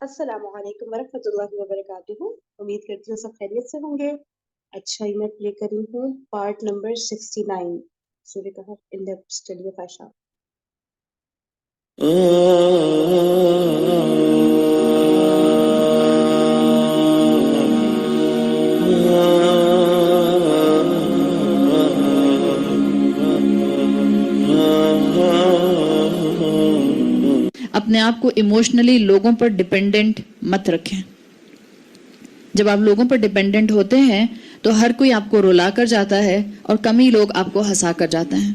السلام علیکم ورحمۃ اللہ وبرکاتہ. امید کرتی ہوں سب خیریت سے ہوں گے. اچھا میں پلے کری ہوں پارٹ نمبر 69 سورہ کہف ان ڈیپتھ اسٹڈی آف عائشہ. اپنے آپ کو ایموشنلی لوگوں پر ڈیپینڈنٹ مت رکھیں. جب آپ لوگوں پر ڈیپینڈنٹ ہوتے ہیں تو ہر کوئی آپ کو رلا کر جاتا ہے اور کم ہی لوگ آپ کو ہنسا کر جاتے ہیں.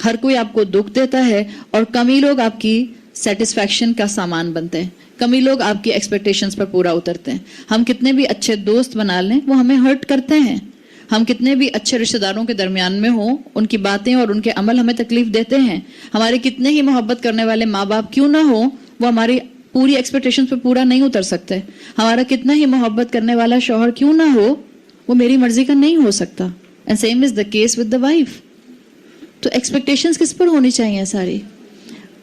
ہر کوئی آپ کو دکھ دیتا ہے اور کم ہی لوگ آپ کی سیٹسفیکشن کا سامان بنتے ہیں. کم ہی لوگ آپ کی ایکسپیکٹیشنز پر پورا اترتے ہیں. ہم کتنے بھی اچھے دوست بنا لیں وہ ہمیں ہرٹ کرتے ہیں. ہم کتنے بھی اچھے رشتہ داروں کے درمیان میں ہوں ان کی باتیں اور ان کے عمل ہمیں تکلیف دیتے ہیں. ہمارے کتنے ہی محبت کرنے والے ماں باپ کیوں نہ ہوں وہ ہماری پوری ایکسپیکٹیشن پہ پورا نہیں اتر سکتے. ہمارا کتنا ہی محبت کرنے والا شوہر کیوں نہ ہو وہ میری مرضی کا نہیں ہو سکتا. And same is the case with the wife. تو ایکسپیکٹیشنز کس پر ہونی چاہیے ساری؟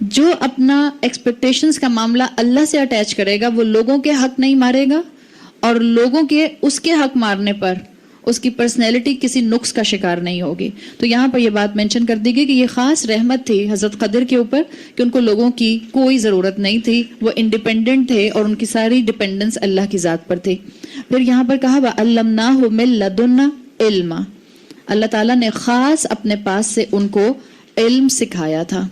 جو اپنا ایکسپیکٹیشنز کا معاملہ اللہ سے اٹیچ کرے گا وہ لوگوں کے حق نہیں مارے گا اور لوگوں کے اس کے حق مارنے پر اس کی پرسنالٹی کسی نقص کا شکار نہیں ہوگی. تو یہاں پر یہ بات مینشن کر دی گئی کہ یہ خاص رحمت تھی حضرت خضر کے اوپر کہ ان کو لوگوں کی کوئی ضرورت نہیں تھی. وہ انڈیپینڈنٹ تھے اور ان کی ساری ڈیپینڈنس اللہ کی ذات پر تھی. پھر یہاں پر کہا وَعَلَّمْنَاهُ مِن لَدُنَّا عِلْمًا. اللہ تعالیٰ نے خاص اپنے پاس سے ان کو علم سکھایا تھا.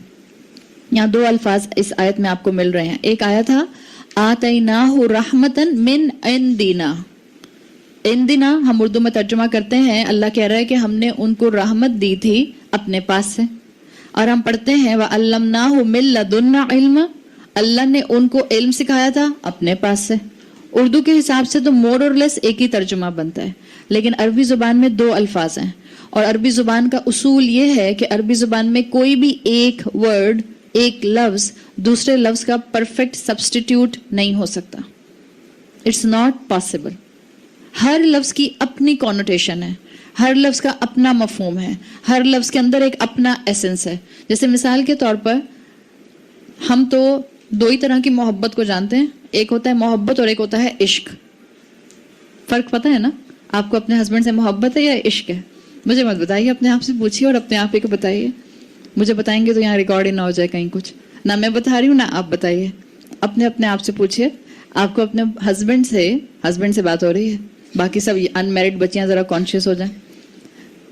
یہاں دو الفاظ اس آیت میں آپ کو مل رہے ہیں. ایک آیا تھا آتَيْنَاهُ رَحْمَةً مِّنْ عِنْدِنَا. عندنا ہم اردو میں ترجمہ کرتے ہیں اللہ کہہ رہا ہے کہ ہم نے ان کو رحمت دی تھی اپنے پاس سے. اور ہم پڑھتے ہیں وَعَلَّمْنَاهُ مِن لَدُنَّا عِلْمًا. اللہ نے ان کو علم سکھایا تھا اپنے پاس سے. اردو کے حساب سے تو مور اور لیس ایک ہی ترجمہ بنتا ہے لیکن عربی زبان میں دو الفاظ ہیں. اور عربی زبان کا اصول یہ ہے کہ عربی زبان میں کوئی بھی ایک ورڈ ایک لفظ دوسرے لفظ کا پرفیکٹ سبسٹیٹیوٹ نہیں ہو سکتا. It's not possible. ہر لفظ کی اپنی کونوٹیشن ہے, ہر لفظ کا اپنا مفہوم ہے, ہر لفظ کے اندر ایک اپنا ایسنس ہے. جیسے مثال کے طور پر ہم تو دو ہی طرح کی محبت کو جانتے ہیں, ایک ہوتا ہے محبت اور ایک ہوتا ہے عشق. فرق پتہ ہے نا آپ کو؟ اپنے ہسبینڈ سے محبت ہے یا عشق ہے؟ مجھے مت بتائیے, اپنے آپ سے پوچھیے اور اپنے آپ ہی کو بتائیے. مجھے بتائیں گے تو یہاں ریکارڈ ہی نہ ہو جائے کہیں کچھ. نہ میں بتا رہی ہوں نہ آپ بتائیے. اپنے آپ سے پوچھیے. آپ کو اپنے ہسبینڈ سے بات ہو رہی ہے, باقی سب ان میرڈ بچیاں ذرا کانشیس ہو جائیں.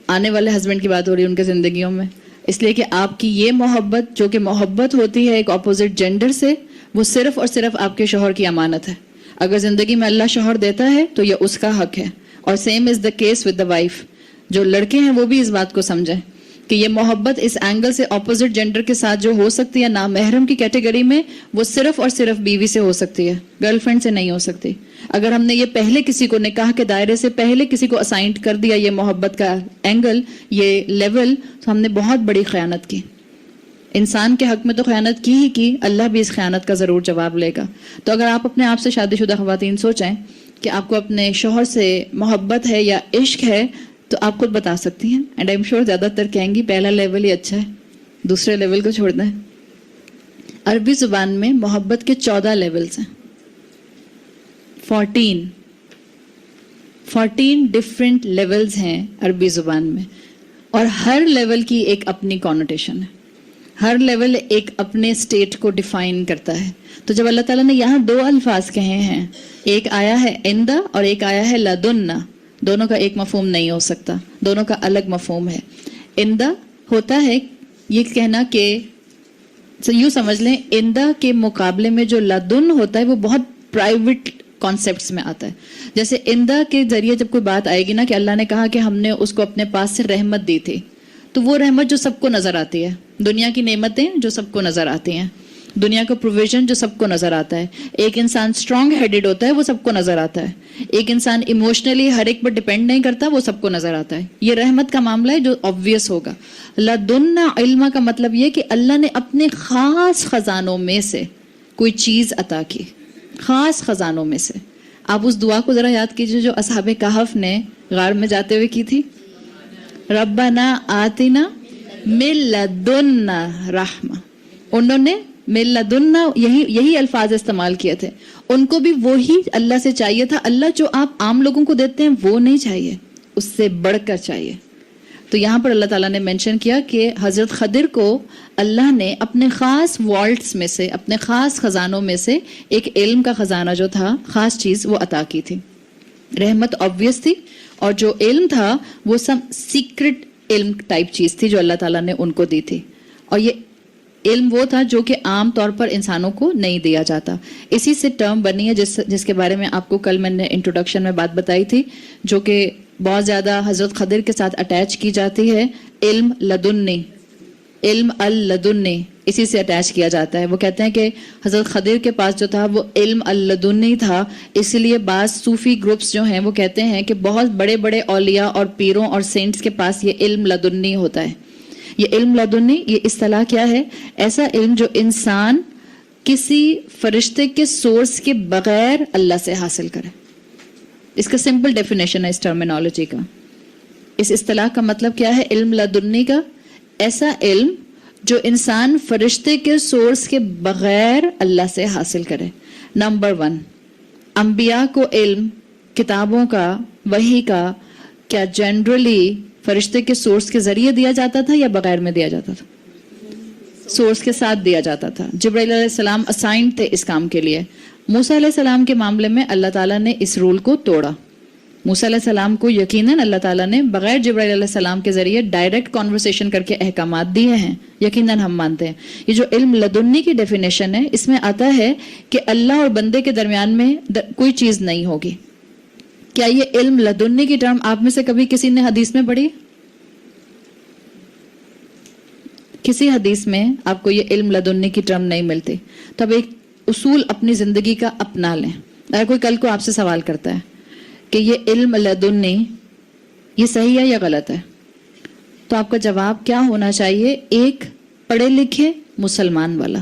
آنے والے ہسبینڈ کی بات ہو رہی ہے ان کے زندگیوں میں. اس لیے کہ آپ کی یہ محبت جو کہ محبت ہوتی ہے ایک اپوزٹ جینڈر سے, وہ صرف اور صرف آپ کے شوہر کی امانت ہے. اگر زندگی میں اللہ شوہر دیتا ہے تو یہ اس کا حق ہے. اور same is the case with the wife. جو لڑکے ہیں وہ بھی اس بات کو سمجھیں کہ یہ محبت اس اینگل سے اپوزٹ جینڈر کے ساتھ جو ہو سکتی ہے نامحرم کی کیٹیگری میں, وہ صرف اور صرف بیوی سے ہو سکتی ہے, گرل فرینڈ سے نہیں ہو سکتی. اگر ہم نے یہ پہلے کسی کو نکاح کے دائرے سے پہلے کسی کو اسائنڈ کر دیا یہ محبت کا اینگل, یہ لیول, تو ہم نے بہت بڑی خیانت کی. انسان کے حق میں تو خیانت کی ہی کی, اللہ بھی اس خیانت کا ضرور جواب لے گا. تو اگر آپ اپنے آپ سے شادی شدہ خواتین سوچیں کہ آپ کو اپنے شوہر سے محبت ہے یا عشق ہے تو آپ خود بتا سکتی ہیں. اینڈ آئی ایم شیور زیادہ تر کہیں گی پہلا لیول ہی اچھا ہے, دوسرے لیول کو چھوڑ دیں. عربی زبان میں محبت کے 14 لیولز ہیں. 14 ڈفرینٹ لیولز ہیں عربی زبان میں, اور ہر لیول کی ایک اپنی کونوٹیشن ہے. ہر لیول ایک اپنے اسٹیٹ کو ڈیفائن کرتا ہے. تو جب اللہ تعالیٰ نے یہاں دو الفاظ کہے ہیں, ایک آیا ہے عندہ اور ایک آیا ہے لدنا, دونوں کا ایک مفہوم نہیں ہو سکتا, دونوں کا الگ مفہوم ہے. عندہ ہوتا ہے یہ کہنا کہ یوں سمجھ لیں عندہ کے مقابلے میں جو لدن ہوتا ہے وہ بہت پرائیویٹ کانسیپٹس میں آتا ہے. جیسے عندہ کے ذریعے جب کوئی بات آئے گی نا کہ اللہ نے کہا کہ ہم نے اس کو اپنے پاس سے رحمت دی تھی, تو وہ رحمت جو سب کو نظر آتی ہے, دنیا کی نعمتیں جو سب کو نظر آتی ہیں, دنیا کا پروویژن جو سب کو نظر آتا ہے. ایک انسان اسٹرانگ ہیڈڈ ہوتا ہے وہ سب کو نظر آتا ہے. ایک انسان ایموشنلی ہر ایک پر ڈیپینڈ نہیں کرتا وہ سب کو نظر آتا ہے. یہ رحمت کا معاملہ ہے جو آبویس ہوگا. لدنا علم کا مطلب یہ کہ اللہ نے اپنے خاص خزانوں میں سے کوئی چیز عطا کی, خاص خزانوں میں سے. آپ اس دعا کو ذرا یاد کیجیے جو اصحاب کہف نے غار میں جاتے ہوئے کی تھی, ربنا آتنا من لدنا رحمہ. انہوں نے من لدنا یہی الفاظ استعمال کیے تھے. ان کو بھی وہی اللہ سے چاہیے تھا. اللہ جو آپ عام لوگوں کو دیتے ہیں وہ نہیں چاہیے, اس سے بڑھ کر چاہیے. تو یہاں پر اللہ تعالیٰ نے مینشن کیا کہ حضرت خضر کو اللہ نے اپنے خاص والٹس میں سے, اپنے خاص خزانوں میں سے ایک علم کا خزانہ جو تھا, خاص چیز وہ عطا کی تھی. رحمت آبویس تھی, اور جو علم تھا وہ سب سیکرٹ علم ٹائپ چیز تھی جو اللہ تعالیٰ نے ان کو دی تھی. اور یہ علم وہ تھا جو کہ عام طور پر انسانوں کو نہیں دیا جاتا. اسی سے ٹرم بنی ہے جس کے بارے میں آپ کو کل میں نے انٹروڈکشن میں بات بتائی تھی, جو کہ بہت زیادہ حضرت خضر کے ساتھ اٹیچ کی جاتی ہے. علم لدنی, علم اللدنی, اسی سے اٹیچ کیا جاتا ہے. وہ کہتے ہیں کہ حضرت خضر کے پاس جو تھا وہ علم اللدنی تھا, اس لیے بعض صوفی گروپس جو ہیں وہ کہتے ہیں کہ بہت بڑے بڑے اولیاء اور پیروں اور سینٹس کے پاس یہ علم لدنی ہوتا ہے. یہ علم لدنی, یہ اصطلاح کیا ہے؟ ایسا علم جو انسان کسی فرشتے کے سورس کے بغیر اللہ سے حاصل کرے. اس کا سمپل ڈیفینیشن ہے اس ٹرمینالوجی کا. اس اصطلاح کا مطلب کیا ہے علم لدنی کا؟ ایسا علم جو انسان فرشتے کے سورس کے بغیر اللہ سے حاصل کرے. نمبر 1, انبیاء کو علم کتابوں کا, وحی کا, کیا جنرلی فرشتے کے سورس کے ذریعے دیا جاتا تھا یا بغیر میں دیا جاتا تھا؟ سورس کے ساتھ دیا جاتا تھا. جبرائیل علیہ السلام اسائنڈ تھے اس کام کے لیے. موسیٰ علیہ السلام کے معاملے میں اللہ تعالیٰ نے اس رول کو توڑا. موسیٰ علیہ السلام کو یقیناً اللہ تعالیٰ نے بغیر جبرائیل علیہ السلام کے ذریعے ڈائریکٹ کانورسیشن کر کے احکامات دیے ہیں, یقیناً ہم مانتے ہیں. یہ جو علم لدنی کی ڈیفینیشن ہے, اس میں آتا ہے کہ اللہ اور بندے کے درمیان میں کوئی چیز نہیں ہوگی. کیا یہ علم لدنی کی ٹرم آپ میں سے کبھی کسی نے حدیث میں پڑھی؟ کسی حدیث میں آپ کو یہ علم لدنی کی ٹرم نہیں ملتی. تو اب ایک اصول اپنی زندگی کا اپنا لیں. اگر کوئی کل کو آپ سے سوال کرتا ہے کہ یہ علم لدنی یہ صحیح ہے یا غلط ہے, تو آپ کا جواب کیا ہونا چاہیے؟ ایک پڑھے لکھے مسلمان والا,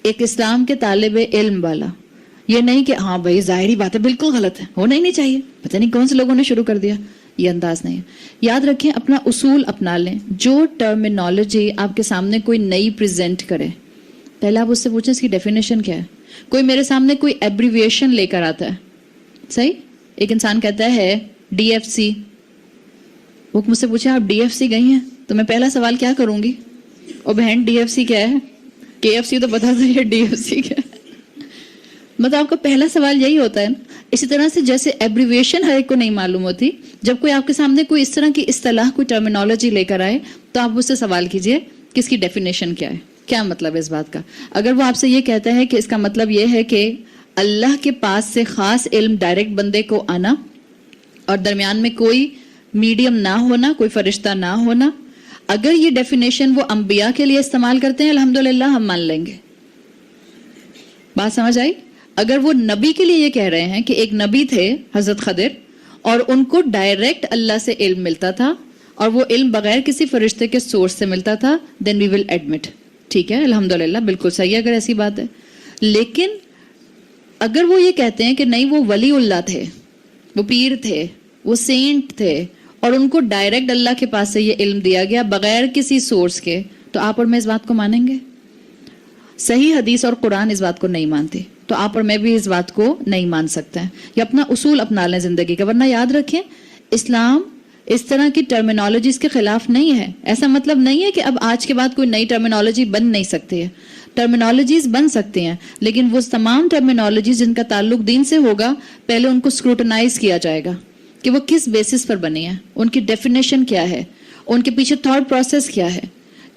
ایک اسلام کے طالب علم والا. یہ نہیں کہ ہاں بھائی ظاہری بات ہے بالکل غلط ہے, ہونا ہی نہیں چاہیے, پتہ نہیں کون سے لوگوں نے شروع کر دیا. یہ انداز نہیں ہے. یاد رکھیں, اپنا اصول اپنا لیں. جو ٹرمینالوجی آپ کے سامنے کوئی نئی پریزنٹ کرے, پہلے آپ اس سے پوچھیں اس کی ڈیفینیشن کیا ہے. کوئی میرے سامنے کوئی ایبریویشن لے کر آتا ہے, صحیح, ایک انسان کہتا ہے DFC, وہ مجھ سے پوچھے آپ DFC گئی ہیں, تو میں پہلا سوال کیا کروں گی؟ او بہن DFC کیا ہے؟ KFC تو بتا دیجیے DFC کیا ہے. مطلب آپ کا پہلا سوال یہی ہوتا ہے نا. اسی طرح سے جیسے ایبریویشن ہر ایک کو نہیں معلوم ہوتی, جب کوئی آپ کے سامنے کوئی اس طرح کی اصطلاح, کوئی ٹرمینالوجی لے کر آئے, تو آپ اس سے سوال کیجئے کہ اس کی ڈیفینیشن کیا ہے, کیا مطلب ہے اس بات کا. اگر وہ آپ سے یہ کہتا ہے کہ اس کا مطلب یہ ہے کہ اللہ کے پاس سے خاص علم ڈائریکٹ بندے کو آنا اور درمیان میں کوئی میڈیم نہ ہونا, کوئی فرشتہ نہ ہونا, اگر یہ ڈیفینیشن وہ انبیاء کے لیے استعمال کرتے ہیں, الحمدللہ ہم مان لیں گے. بات سمجھ آئی؟ اگر وہ نبی کے لیے یہ کہہ رہے ہیں کہ ایک نبی تھے حضرت خضر اور ان کو ڈائریکٹ اللہ سے علم ملتا تھا اور وہ علم بغیر کسی فرشتے کے سورس سے ملتا تھا, دین وی ول ایڈمٹ, ٹھیک ہے الحمدللہ بالکل صحیح ہے اگر ایسی بات ہے. لیکن اگر وہ یہ کہتے ہیں کہ نہیں وہ ولی اللہ تھے, وہ پیر تھے, وہ سینٹ تھے اور ان کو ڈائریکٹ اللہ کے پاس سے یہ علم دیا گیا بغیر کسی سورس کے, تو آپ اور میں اس بات کو مانیں گے؟ صحیح حدیث اور قرآن اس بات کو نہیں مانتی, تو آپ اور میں بھی اس بات کو نہیں مان سکتے ہیں. یہ اپنا اصول اپنا لیں زندگی کا. ورنہ یاد رکھیں, اسلام اس طرح کی ٹرمینالوجیز کے خلاف نہیں ہے. ایسا مطلب نہیں ہے کہ اب آج کے بعد کوئی نئی ٹرمینالوجی بن نہیں سکتی ہے. ٹرمینالوجیز بن سکتی ہیں, لیکن وہ تمام ٹرمینالوجیز جن کا تعلق دین سے ہوگا, پہلے ان کو اسکروٹنائز کیا جائے گا کہ وہ کس بیسس پر بنی ہے, ان کی ڈیفینیشن کیا ہے, ان کے پیچھے تھاٹ پروسیس کیا ہے,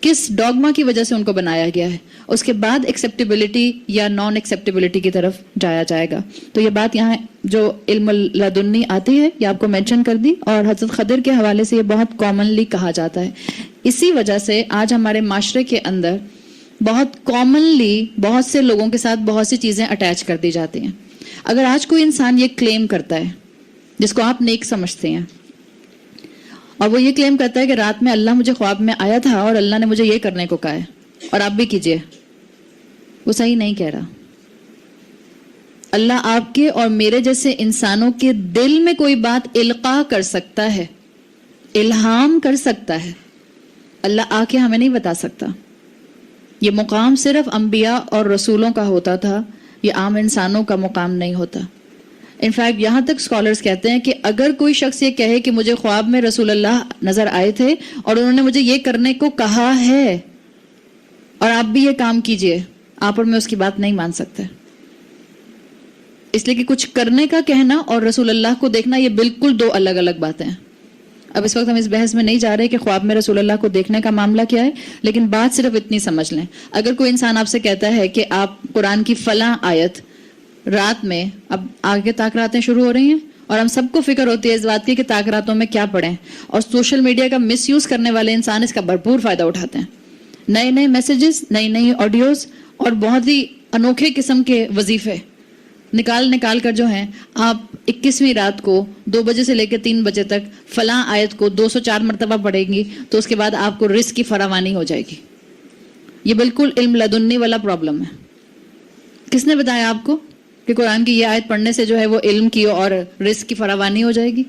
کس ڈوگما کی وجہ سے ان کو بنایا گیا ہے. اس کے بعد ایکسیپٹیبلٹی یا نان ایکسیپٹیبلٹی کی طرف جایا جائے گا. تو یہ بات یہاں جو علم لدنی آتی ہے یہ آپ کو مینشن کر دی, اور حضرت خضر کے حوالے سے یہ بہت کامنلی کہا جاتا ہے. اسی وجہ سے آج ہمارے معاشرے کے اندر بہت کامنلی بہت سے لوگوں کے ساتھ بہت سی چیزیں اٹیچ کر دی جاتی ہیں. اگر آج کوئی انسان یہ کلیم کرتا ہے جس کو آپ نیک سمجھتے ہیں, اور وہ یہ کلیم کرتا ہے کہ رات میں اللہ مجھے خواب میں آیا تھا اور اللہ نے مجھے یہ کرنے کو کہا ہے اور آپ بھی کیجئے, وہ صحیح نہیں کہہ رہا. اللہ آپ کے اور میرے جیسے انسانوں کے دل میں کوئی بات القاء کر سکتا ہے, الہام کر سکتا ہے. اللہ آ کے ہمیں نہیں بتا سکتا. یہ مقام صرف انبیاء اور رسولوں کا ہوتا تھا، یہ عام انسانوں کا مقام نہیں ہوتا. انفیکٹ یہاں تک اسکالرز کہتے ہیں کہ اگر کوئی شخص یہ کہے کہ مجھے خواب میں رسول اللہ نظر آئے تھے اور انہوں نے مجھے یہ کرنے کو کہا ہے اور آپ بھی یہ کام کیجئے، آپ اور میں اس کی بات نہیں مان سکتے. اس لیے کہ کچھ کرنے کا کہنا اور رسول اللہ کو دیکھنا یہ بالکل دو الگ الگ باتیں ہیں. اب اس وقت ہم اس بحث میں نہیں جا رہے کہ خواب میں رسول اللہ کو دیکھنے کا معاملہ کیا ہے، لیکن بات صرف اتنی سمجھ لیں. اگر کوئی انسان آپ سے کہتا ہے کہ آپ قرآن کی فلاں آیت رات میں، اب آگے تاکراتیں شروع ہو رہی ہیں اور ہم سب کو فکر ہوتی ہے اس بات کی کہ تاکراتوں میں کیا پڑھیں، اور سوشل میڈیا کا مس یوز کرنے والے انسان اس کا بھرپور فائدہ اٹھاتے ہیں. نئے نئے میسیجز، نئی نئی آڈیوز اور بہت ہی انوکھے قسم کے وظیفے نکال کر جو ہیں، آپ 21ویں رات کو 2 بجے سے لے کے 3 بجے تک فلاں آیت کو 204 مرتبہ پڑھیں گی تو اس کے بعد آپ کو رزق کی فراوانی ہو جائے گی. یہ بالکل علم لدنی والا پرابلم ہے. کس نے بتایا آپ کو کہ قرآن کی یہ آیت پڑھنے سے جو ہے وہ علم کی اور رزق کی فراوانی ہو جائے گی؟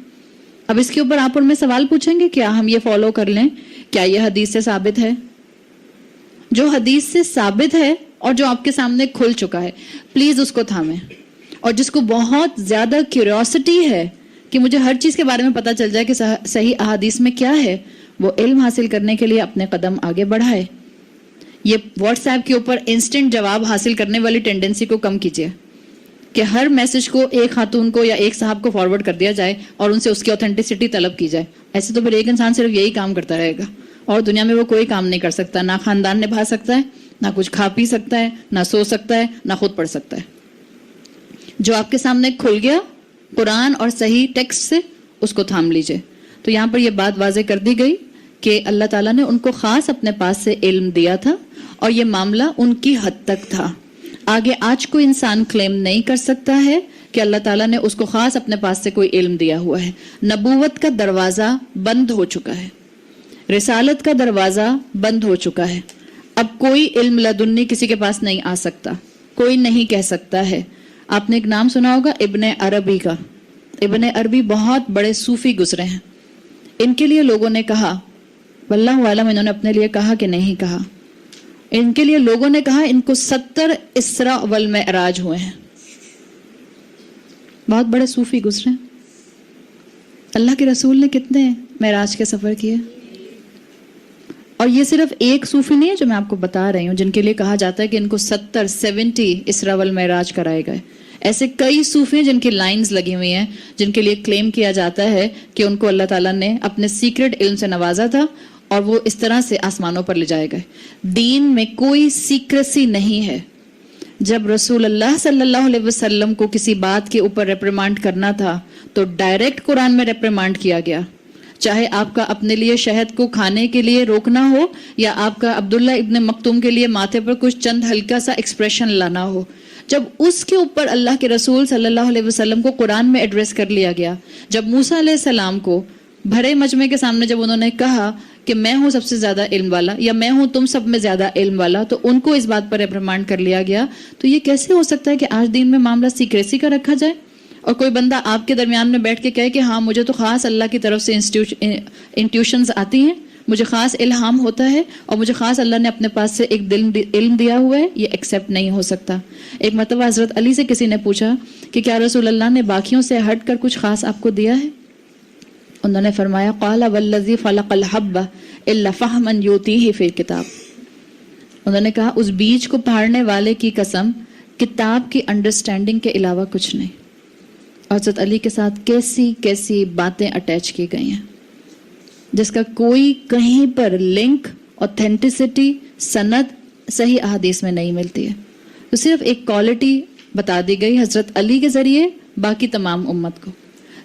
اب اس کے اوپر آپ اور میں سوال پوچھیں گے، کیا ہم یہ فالو کر لیں؟ کیا یہ حدیث سے ثابت ہے؟ جو حدیث سے ثابت ہے اور جو آپ کے سامنے کھل چکا ہے، پلیز اس کو تھامیں. اور جس کو بہت زیادہ کیوریوسٹی ہے کہ مجھے ہر چیز کے بارے میں پتہ چل جائے کہ صحیح احادیث میں کیا ہے، وہ علم حاصل کرنے کے لیے اپنے قدم آگے بڑھائے. یہ واٹس ایپ کے اوپر انسٹنٹ جواب حاصل کرنے والی ٹینڈنسی کو کم کیجیے کہ ہر میسج کو ایک خاتون کو یا ایک صاحب کو فارورڈ کر دیا جائے اور ان سے اس کی اوتھینٹسٹی طلب کی جائے. ایسے تو پھر ایک انسان صرف یہی کام کرتا رہے گا اور دنیا میں وہ کوئی کام نہیں کر سکتا، نہ خاندان نبھا سکتا ہے، نہ کچھ کھا پی سکتا ہے، نہ سو سکتا ہے، نہ خود پڑھ سکتا ہے. جو آپ کے سامنے کھل گیا قرآن اور صحیح ٹیکسٹ سے، اس کو تھام لیجئے. تو یہاں پر یہ بات واضح کر دی گئی کہ اللہ تعالیٰ نے ان کو خاص اپنے پاس سے علم دیا تھا اور یہ معاملہ ان کی حد تک تھا. آگے آج کوئی انسان کلیم نہیں کر سکتا ہے کہ اللہ تعالیٰ نے اس کو خاص اپنے پاس سے کوئی علم دیا ہوا ہے. نبوت کا دروازہ بند ہو چکا ہے، رسالت کا دروازہ بند ہو چکا ہے. اب کوئی علم لدنی کسی کے پاس نہیں آ سکتا، کوئی نہیں کہہ سکتا ہے. آپ نے ایک نام سنا ہوگا ابن عربی کا. ابن عربی بہت بڑے صوفی گزرے ہیں. ان کے لیے لوگوں نے کہا، واللہ عالم انہوں نے اپنے لیے کہا کہ نہیں کہا، ان کے لیے لوگوں نے کہا ان کو 70 اسراء والمعراج ہوئے ہیں. بہت بڑے صوفی گزرے ہیں. اللہ کے رسول نے کتنے معراج کے سفر کیے؟ اور یہ صرف ایک صوفی نہیں ہے جو میں آپ کو بتا رہی ہوں جن کے لیے کہا جاتا ہے کہ ان کو 70 اسراء والمعراج کرائے گئے. ایسے کئی صوفی ہیں جن کی لائنز لگی ہوئی ہیں جن کے لیے کلیم کیا جاتا ہے کہ ان کو اللہ تعالیٰ نے اپنے سیکرٹ علم سے نوازا تھا اور وہ اس طرح سے آسمانوں پر لے جائے گئے. دین میں کوئی سیکریسی نہیں ہے. جب رسول اللہ صلی اللہ علیہ وسلم کو کسی بات کے اوپر ریپریمانڈ کرنا تھا تو ڈائریکٹ قرآن میں ریپریمانڈ کیا گیا، چاہے آپ کا اپنے لیے شہد کو کھانے کے لیے روکنا ہو یا آپ کا عبداللہ ابن مکتوم کے لیے ماتھے پر کچھ چند ہلکا سا ایکسپریشن لانا ہو. جب اس کے اوپر اللہ کے رسول صلی اللہ علیہ وسلم کو قرآن میں ایڈریس کر لیا گیا، جب موسیٰ علیہ السلام کو بھرے مجمع کے سامنے جب انہوں نے کہا کہ میں ہوں سب سے زیادہ علم والا یا میں ہوں تم سب میں زیادہ علم والا، تو ان کو اس بات پر ریپریمانڈ کر لیا گیا. تو یہ کیسے ہو سکتا ہے کہ آج دین میں معاملہ سیکریسی کا رکھا جائے اور کوئی بندہ آپ کے درمیان میں بیٹھ کے کہے کہ ہاں مجھے تو خاص اللہ کی طرف سے انٹیوشنز آتی ہیں، مجھے خاص الہام ہوتا ہے اور مجھے خاص اللہ نے اپنے پاس سے ایک علم دیا ہوا ہے. یہ ایکسیپٹ نہیں ہو سکتا. ایک مرتبہ حضرت علی سے کسی نے پوچھا کہ کیا رسول اللہ نے باقیوں سے ہٹ کر کچھ خاص آپ کو دیا ہے؟ انہوں نے فرمایا قال والذی فلق الحب الا فہما یؤتیہ فی الکتاب. انہوں نے کہا اس بیج کو پھاڑنے والے کی قسم، کتاب کی انڈرسٹینڈنگ کے علاوہ کچھ نہیں. حضرت علی کے ساتھ کیسی کیسی باتیں اٹیچ کی گئی ہیں جس کا کوئی کہیں پر لنک، اوتھینٹسٹی، سند صحیح احادیث میں نہیں ملتی ہے. تو صرف ایک کوالٹی بتا دی گئی حضرت علی کے ذریعے باقی تمام امت کو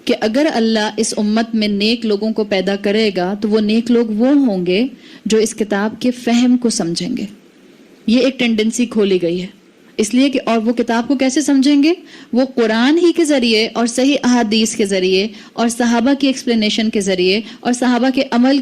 کہ اگر اللہ اس امت میں نیک لوگوں کو پیدا کرے گا تو وہ نیک لوگ وہ ہوں گے جو اس کتاب کے فہم کو سمجھیں گے. یہ ایک ٹینڈنسی کھولی گئی ہے اس لیے کہ اور وہ کتاب کو کیسے سمجھیں گے؟ وہ قرآن ہی کے ذریعے اور صحیح احادیث کے ذریعے اور صحابہ کی ایکسپلینیشن کے ذریعے اور صحابہ کے عمل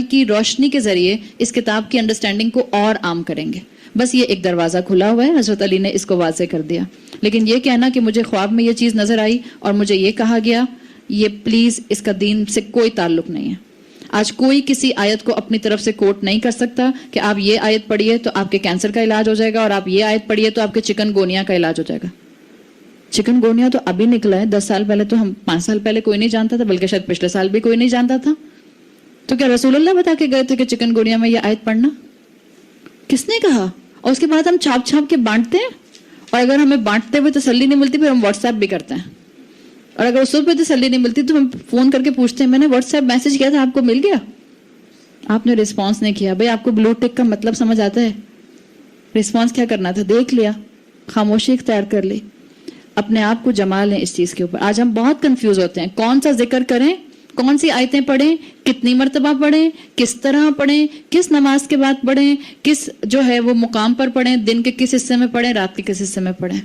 کی روشنی کے ذریعے اس کتاب کی انڈرسٹینڈنگ کو اور عام کریں گے. بس یہ ایک دروازہ کھلا ہوا ہے، حضرت علی نے اس کو واضح کر دیا. لیکن یہ کہنا کہ مجھے خواب میں یہ چیز نظر آئی اور مجھے یہ کہا گیا، یہ پلیز اس کا دین سے کوئی تعلق نہیں ہے. آج کوئی کسی آیت کو اپنی طرف سے کوٹ نہیں کر سکتا کہ آپ یہ آیت پڑھیے تو آپ کے کینسر کا علاج ہو جائے گا، اور آپ یہ آیت پڑھیے تو آپ کے چکن گونیا کا علاج ہو جائے گا. چکن گونیا تو ابھی نکلا ہے، 10 سال پہلے تو 5 سال پہلے کوئی نہیں جانتا تھا، بلکہ شاید پچھلے سال بھی کوئی نہیں جانتا تھا. تو کیا رسول اللہ بتا کے گئے تھے کہ چکن گونیا میں یہ آیت پڑھنا؟ کس نے کہا؟ اور اس کے بعد ہم چھاپ چھاپ کے بانٹتے ہیں، اور اگر ہمیں بانٹتے ہوئے تسلی نہیں ملتی پھر ہم واٹس ایپ بھی کرتے ہیں، اور اگر اس وقت پہ تسلی نہیں ملتی تو ہم فون کر کے پوچھتے ہیں میں نے واٹس ایپ میسج کیا تھا، آپ کو مل گیا؟ آپ نے رسپانس نہیں کیا. بھئی آپ کو بلو ٹک کا مطلب سمجھ آتا ہے؟ رسپانس کیا کرنا تھا؟ دیکھ لیا، خاموشی اختیار کر لی. اپنے آپ کو جما لیں اس چیز کے اوپر. آج ہم بہت کنفیوز ہوتے ہیں، کون سا ذکر کریں، کون سی آیتیں پڑھیں، کتنی مرتبہ پڑھیں، کس طرح پڑھیں، کس نماز کے بعد پڑھیں، کس جو ہے وہ مقام پر پڑھیں، دن کے کس حصے میں پڑھیں، رات کے کس حصے میں پڑھیں.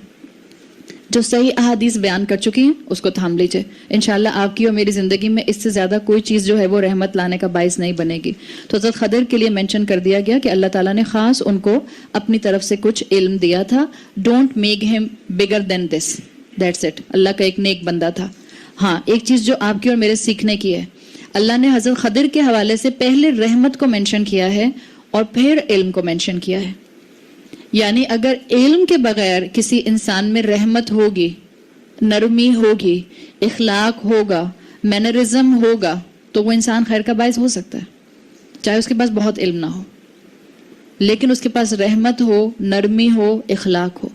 جو صحیح احادیث بیان کر چکی ہیں اس کو تھام لیجئے. انشاءاللہ آپ کی اور میری زندگی میں اس سے زیادہ کوئی چیز جو ہے وہ رحمت لانے کا باعث نہیں بنے گی. تو حضرت خضر کے لیے مینشن کر دیا گیا کہ اللہ تعالیٰ نے خاص ان کو اپنی طرف سے کچھ علم دیا تھا. ڈونٹ میک ہم بگر دین دس، دیٹس اٹ. اللہ کا ایک نیک بندہ تھا. ہاں ایک چیز جو آپ کی اور میرے سیکھنے کی ہے، اللہ نے حضرت خضر کے حوالے سے پہلے رحمت کو مینشن کیا ہے اور پھر علم کو مینشن کیا ہے. یعنی اگر علم کے بغیر کسی انسان میں رحمت ہوگی، نرمی ہوگی، اخلاق ہوگا، مینرزم ہوگا، تو وہ انسان خیر کا باعث ہو سکتا ہے، چاہے اس کے پاس بہت علم نہ ہو. لیکن اس کے پاس رحمت ہو، نرمی ہو، اخلاق ہو،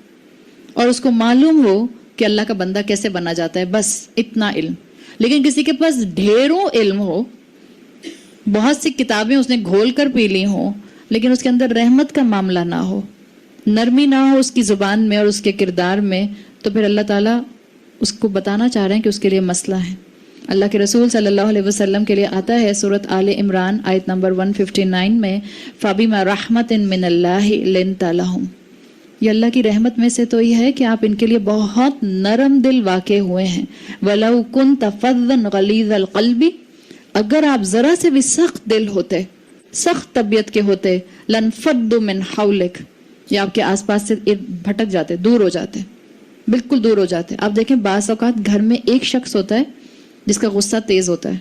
اور اس کو معلوم ہو کہ اللہ کا بندہ کیسے بنا جاتا ہے، بس اتنا علم. لیکن کسی کے پاس ڈھیروں علم ہو، بہت سی کتابیں اس نے گھول کر پی لی ہوں، لیکن اس کے اندر رحمت کا معاملہ نہ ہو، نرمی نہ ہو اس کی زبان میں اور اس کے کردار میں، تو پھر اللہ تعالیٰ اس کو بتانا چاہ رہے ہیں کہ اس کے لیے مسئلہ ہے. اللہ کے رسول صلی اللہ علیہ وسلم کے لیے آتا ہے سورۃ آل عمران آیت نمبر 159 میں، فَبِمَا رَحْمَةٍ مِّنَ اللَّهِ لِنْتَ لَهُمْ. یہ اللہ کی رحمت میں سے تو یہ ہے کہ آپ ان کے لیے بہت نرم دل واقع ہوئے ہیں. وَلَوْ كُنْتَ فَظًّا غَلِيظَ الْقَلْبِ، اگر آپ ذرا سے بھی سخت دل ہوتے، سخت طبیعت کے ہوتے، لَانْفَضُّوا مِنْ حَوْلِكَ، یہ آپ کے آس پاس سے بھٹک جاتے، دور ہو جاتے، بالکل دور ہو جاتے. آپ دیکھیں بعض اوقات گھر میں ایک شخص ہوتا ہے جس کا غصہ تیز ہوتا ہے،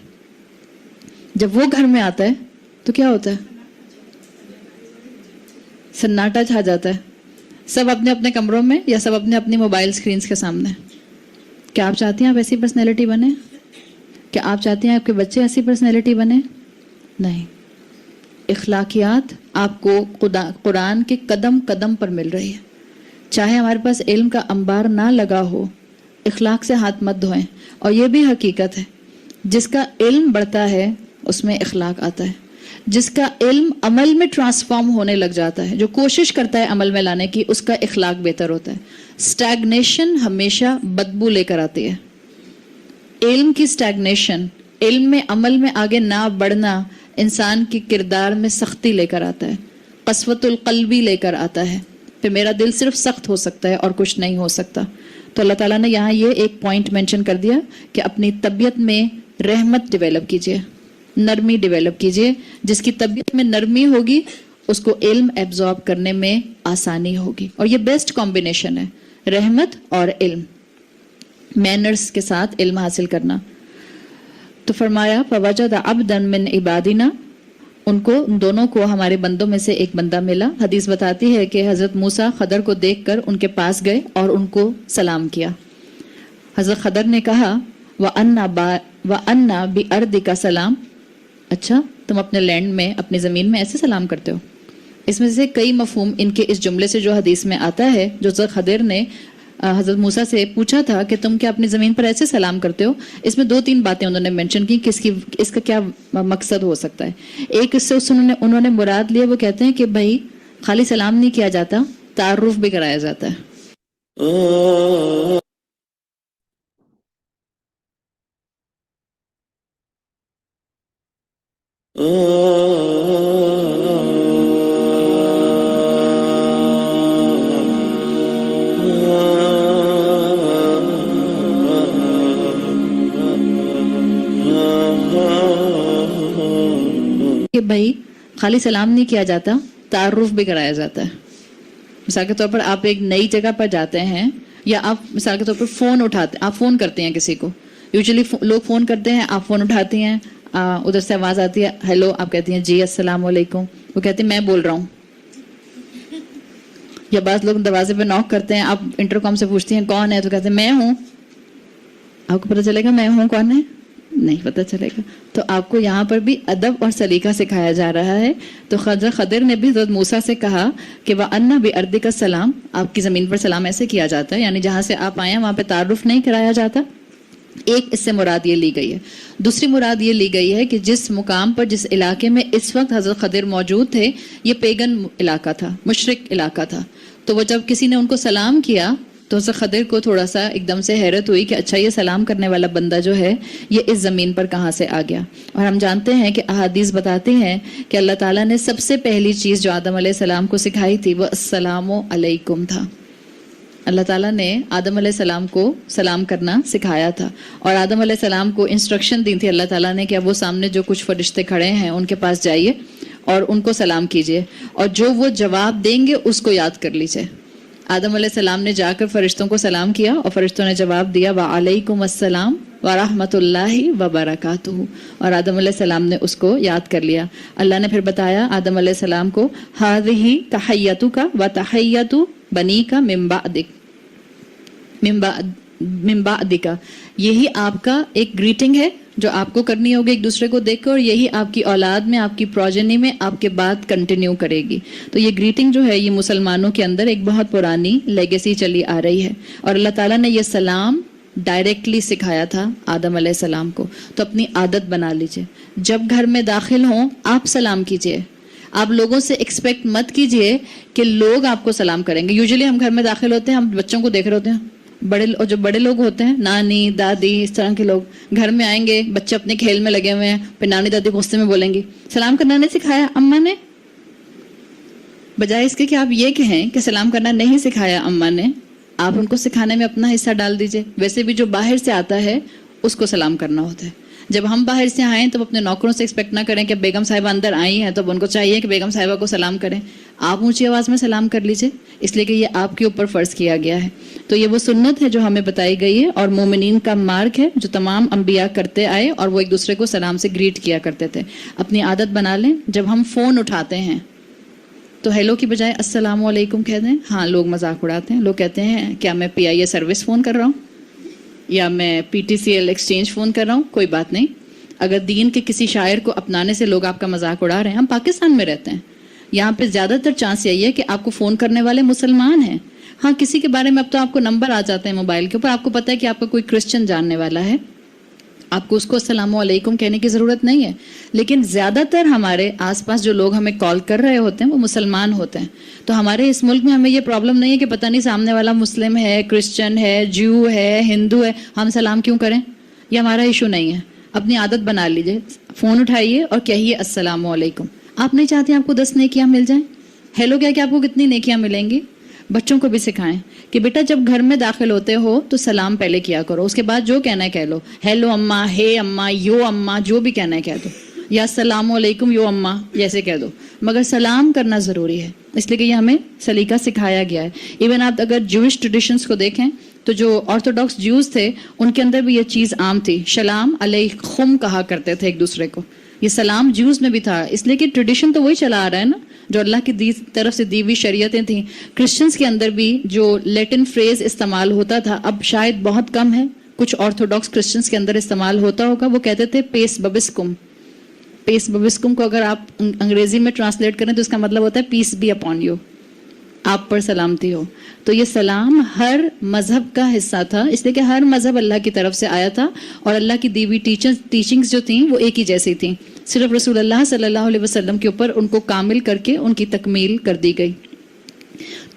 جب وہ گھر میں آتا ہے تو کیا ہوتا ہے؟ سناٹا چھا جاتا ہے. سب اپنے اپنے کمروں میں یا سب اپنے اپنی موبائل سکرینز کے سامنے. کیا آپ چاہتے ہیں آپ ایسی پرسنالٹی بنے؟ کیا آپ چاہتے ہیں آپ کے بچے ایسی پرسنالٹی بنے؟ نہیں. اخلاقیات آپ کو قرآن کے قدم قدم پر مل رہی ہے. چاہے ہمارے پاس علم کا انبار نہ لگا ہو، اخلاق سے ہاتھ مت دھوئیں. اور یہ بھی حقیقت ہے، جس کا علم بڑھتا ہے اس میں اخلاق آتا ہے. جس کا علم عمل میں ٹرانسفارم ہونے لگ جاتا ہے، جو کوشش کرتا ہے عمل میں لانے کی، اس کا اخلاق بہتر ہوتا ہے. اسٹیگنیشن ہمیشہ بدبو لے کر آتی ہے. علم کی اسٹیگنیشن، علم میں عمل میں آگے نہ بڑھنا انسان کی کردار میں سختی لے کر آتا ہے، قسوت القلبی لے کر آتا ہے. پھر میرا دل صرف سخت ہو سکتا ہے اور کچھ نہیں ہو سکتا. تو اللہ تعالیٰ نے یہاں یہ ایک پوائنٹ مینشن کر دیا کہ اپنی طبیعت میں رحمت ڈیولپ کیجئے، نرمی ڈیولپ کیجئے. جس کی طبیعت میں نرمی ہوگی اس کو علم ایبزارب کرنے میں آسانی ہوگی. اور یہ بیسٹ کمبینیشن ہے، رحمت اور علم، مینرز کے ساتھ علم حاصل کرنا. تو فرمایا فَوَجَدَ عَبْدًا مِّنْ عِبَادِنَا، ان کو دونوں کو ہمارے بندوں میں سے ایک بندہ ملا. حدیث بتاتی ہے کہ حضرت موسیٰ خضر کو دیکھ کر ان کے پاس گئے اور ان کو سلام کیا. حضرت خضر نے کہا وَأَنَّا بِأَرْضِكَ سلام، اچھا تم اپنے لینڈ میں، اپنی زمین میں ایسے سلام کرتے ہو. اس میں سے کئی مفہوم ان کے اس جملے سے جو حدیث میں آتا ہے، جو حضرت خضر نے حضرت موسیٰ سے پوچھا تھا کہ تم کیا اپنی زمین پر ایسے سلام کرتے ہو، اس میں 2-3 باتیں انہوں نے مینشن کی کہ اس کا کیا مقصد ہو سکتا ہے. ایک اس سے انہوں ne مراد لیا، وہ کہتے ہیں کہ بھائی خالی سلام نہیں کیا جاتا، تعارف بھی کرایا جاتا ہے. کہ بھائی خالی سلام نہیں کیا جاتا، تعارف بھی کرایا جاتا ہے. مثال کے طور پر آپ ایک نئی جگہ پر جاتے ہیں، یا آپ مثال کے طور پر فون اٹھاتے، آپ فون کرتے ہیں کسی کو، یوزلی لوگ فون کرتے ہیں، آپ فون اٹھاتی ہیں، ادھر سے آواز آتی ہے ہیلو, آپ کہتی ہیں جی السلام علیکم, وہ کہتے ہیں میں بول رہا ہوں. یا بعض لوگ دروازے پہ ناک کرتے ہیں, آپ انٹر کام سے پوچھتی ہیں کون ہے, تو کہتے ہیں میں ہوں. آپ کو پتہ چلے گا میں ہوں کون ہے؟ نہیں پتہ چلے گا. تو آپ کو یہاں پر بھی ادب اور سلیقہ سکھایا جا رہا ہے. تو خضر نے بھی حضرت موسیٰ سے کہا کہ وَأَنَّ بِأَرْضِكَ السَّلَامُ, آپ کی زمین پر سلام ایسے کیا جاتا ہے, یعنی جہاں سے آپ آئے ہیں وہاں پہ تعارف نہیں کرایا جاتا. ایک اس سے مراد یہ لی گئی ہے. دوسری مراد یہ لی گئی ہے کہ جس مقام پر, جس علاقے میں اس وقت حضرت خضر موجود تھے, یہ پیگن علاقہ تھا, مشرک علاقہ تھا. تو وہ جب کسی نے ان کو سلام کیا تو حضرت خضر کو تھوڑا سا ایک دم سے حیرت ہوئی کہ اچھا یہ سلام کرنے والا بندہ جو ہے یہ اس زمین پر کہاں سے آ گیا. اور ہم جانتے ہیں کہ احادیث بتاتی ہیں کہ اللہ تعالیٰ نے سب سے پہلی چیز جو آدم علیہ السلام کو سکھائی تھی وہ السلام علیکم تھا. اللہ تعالیٰ نے آدم علیہ السلام کو سلام کرنا سکھایا تھا, اور آدم علیہ السلام کو انسٹرکشن دی تھی اللہ تعالیٰ نے کہ اب وہ سامنے جو کچھ فرشتے کھڑے ہیں ان کے پاس جائیے اور ان کو سلام کیجیے, اور جو وہ جواب دیں گے اس کو یاد کر لیجیے. آدم علیہ السلام نے جا کر فرشتوں کو سلام کیا اور فرشتوں نے جواب دیا وعلیکم السلام ورحمۃ اللہ وبرکاتہ, اور آدم علیہ السلام نے اس کو یاد کر لیا. اللہ نے پھر بتایا آدم علیہ السلام کو ہذہ تحیتک وتحیۃ بنیک من بعدک, یہی آپ کا ایک گریٹنگ ہے جو آپ کو کرنی ہوگی ایک دوسرے کو دیکھ کر, اور یہی آپ کی اولاد میں, آپ کی پروجنی میں آپ کے بعد کنٹینیو کرے گی. تو یہ گریٹنگ جو ہے یہ مسلمانوں کے اندر ایک بہت پرانی لیگیسی چلی آ رہی ہے, اور اللہ تعالیٰ نے یہ سلام ڈائریکٹلی سکھایا تھا آدم علیہ السلام کو. تو اپنی عادت بنا لیجئے, جب گھر میں داخل ہوں آپ سلام کیجئے. آپ لوگوں سے ایکسپیکٹ مت کیجئے کہ لوگ آپ کو سلام کریں گے. یوزلی ہم گھر میں داخل ہوتے ہیں, ہم بچوں کو دیکھ رہے ہوتے ہیں, جو بڑے لوگ ہوتے ہیں, نانی دادی اس طرح کے لوگ گھر میں آئیں گے, بچے اپنے کھیل میں لگے ہوئے ہیں, پھر نانی دادی غصے میں بولیں گی سلام کرنا نہیں سکھایا اماں نے. بجائے اس کے کہ آپ یہ کہیں کہ سلام کرنا نہیں سکھایا اماں نے, آپ ان کو سکھانے میں اپنا حصہ ڈال دیجئے. ویسے بھی جو باہر سے آتا ہے اس کو سلام کرنا ہوتا ہے. جب ہم باہر سے آئیں تو اپنے نوکروں سے ایکسپیکٹ نہ کریں کہ بیگم صاحبہ اندر آئی ہیں تو ان کو چاہیے کہ بیگم صاحبہ کو سلام کریں. آپ اونچی آواز میں سلام کر لیجئے, اس لیے کہ یہ آپ کے اوپر فرض کیا گیا ہے. تو یہ وہ سنت ہے جو ہمیں بتائی گئی ہے, اور مومنین کا مارک ہے جو تمام انبیاء کرتے آئے, اور وہ ایک دوسرے کو سلام سے گریٹ کیا کرتے تھے. اپنی عادت بنا لیں, جب ہم فون اٹھاتے ہیں تو ہیلو کی بجائے السلام علیکم کہہ دیں. ہاں لوگ مذاق اڑاتے ہیں, لوگ کہتے ہیں کیا میں پی آئی اے سروس فون کر رہا ہوں یا میں P T C L exchange phone کر رہا ہوں. کوئی بات نہیں, اگر دین کے کسی شاعر کو اپنانے سے لوگ آپ کا مذاق اڑا رہے ہیں, ہم پاکستان میں رہتے ہیں, یہاں پہ زیادہ تر چانس یہی ہے کہ آپ کو فون کرنے والے مسلمان ہیں. ہاں کسی کے بارے میں اب تو آپ کو نمبر آ جاتے ہیں موبائل کے اوپر, آپ کو پتہ ہے کہ آپ کا کوئی کرسچن جاننے والا ہے, آپ کو اس کو السلام علیکم کہنے کی ضرورت نہیں ہے. لیکن زیادہ تر ہمارے آس پاس جو لوگ ہمیں کال کر رہے ہوتے ہیں وہ مسلمان ہوتے ہیں. تو ہمارے اس ملک میں ہمیں یہ پرابلم نہیں ہے کہ پتہ نہیں سامنے والا مسلم ہے, کرسچن ہے, جیو ہے, ہندو ہے, ہم سلام کیوں کریں, یہ ہمارا ایشو نہیں ہے. اپنی عادت بنا لیجئے, فون اٹھائیے اور کہیے السلام علیکم. آپ نہیں چاہتے آپ کو 10 نیکیاں مل جائیں, ہیلو کیا کہ آپ کو کتنی نیکیاں ملیں گی. بچوں کو بھی سکھائیں کہ بیٹا جب گھر میں داخل ہوتے ہو تو سلام پہلے کیا کرو, اس کے بعد جو کہنا ہے کہہ لو, ہیلو اماں, ہے اماں, یو اماں, جو بھی کہنا ہے کہہ دو, یا السلام علیکم یو اماں جیسے کہہ دو, مگر سلام کرنا ضروری ہے, اس لیے کہ یہ ہمیں سلیقہ سکھایا گیا ہے. ایون آپ اگر جوئش ٹریڈیشنز کو دیکھیں تو جو آرتھوڈاکس جیوز تھے ان کے اندر بھی یہ چیز عام تھی, سلام علیکم کہا کرتے تھے ایک دوسرے کو. یہ سلام جیوز میں بھی تھا, اس لیے کہ ٹریڈیشن تو وہی چلا آ رہا ہے نا جو اللہ کی طرف سے دی ہوئی شریعتیں تھیں. کرسچنز کے اندر بھی جو لیٹن فریز استعمال ہوتا تھا اب شاید بہت کم ہے, کچھ آرتھوڈاکس کرسچنز کے اندر استعمال ہوتا ہوگا. وہ کہتے تھے پیس ببسکم. پیس ببسکم کو اگر آپ انگریزی میں ٹرانسلیٹ کریں تو اس کا مطلب ہوتا ہے پیس بی اپون یو, آپ پر سلامتی ہو. تو یہ سلام ہر مذہب کا حصہ تھا, اس لیے کہ ہر مذہب اللہ کی طرف سے آیا تھا, اور اللہ کی دی ہوئی ٹیچنگز جو تھیں وہ ایک ہی جیسی تھیں. صرف رسول اللہ صلی اللہ علیہ وسلم کے اوپر ان کو کامل کر کے ان کی تکمیل کر دی گئی.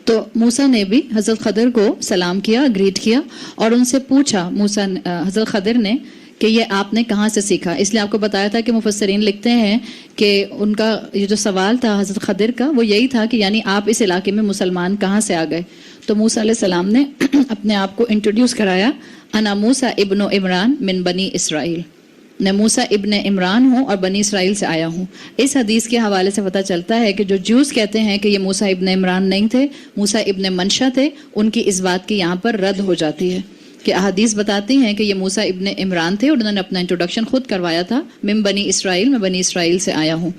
تو موسیٰ نے بھی حضرت خضر کو سلام کیا, گریٹ کیا, اور ان سے پوچھا حضرت خضر نے کہ یہ آپ نے کہاں سے سیکھا. اس لیے آپ کو بتایا تھا کہ مفسرین لکھتے ہیں کہ ان کا یہ جو سوال تھا حضرت خضر کا وہ یہی تھا کہ یعنی آپ اس علاقے میں مسلمان کہاں سے آ گئے. تو موسیٰ علیہ السلام نے اپنے آپ کو انٹروڈیوس کرایا, انا موسیٰ ابن عمران من بنی اسرائیل, میں موسیٰ ابن عمران ہوں اور بنی اسرائیل سے آیا ہوں. اس حدیث کے حوالے سے پتہ چلتا ہے کہ جو جوز کہتے ہیں کہ یہ موسیٰ ابن عمران نہیں تھے, موسیٰ ابن منشا تھے, ان کی اس بات کی یہاں پر رد ہو جاتی ہے. کہ احادیث بتاتی ہیں کہ یہ موسیٰ ابن عمران تھے اور انہوں نے اپنا انٹروڈکشن خود کروایا تھا، من بنی اسرائیل، میں بنی اسرائیل سے آیا ہوں.